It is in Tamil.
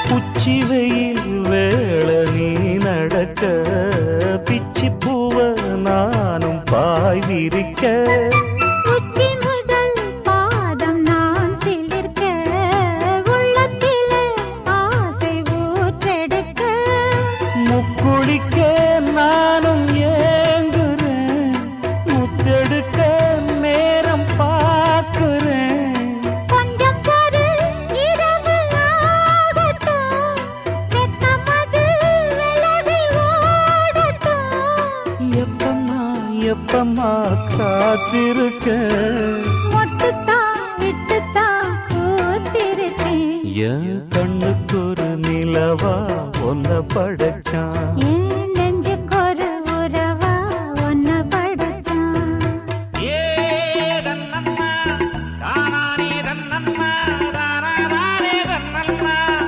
உச்சி வெயில் வேள நீ நடக்க பிச்சி பூவ நானும் பாய் விரிக்க உச்சி முதல் பாதம் நான் சிலிர்க்க உள்ளத்திலே ஆசை ஊற்றெடுக்க முக்குளிக்க நானும் ஏங்குறேன் முத்தெடுக்க நேரம் பார்க்கிறேன் கொஞ்சம் பொறு இரவு ஆகட்டும் வெக்கமது விலகி ஓடட்டும் எப்பம்மா எப்பம்மா காத்திருக்க மொட்டுத்தான் விட்டுத்தான் பூத்திருக்கேன் என் கண்ணுக்கு ஒரு நிலவா ஒன்ன படைச்சான் ஏன்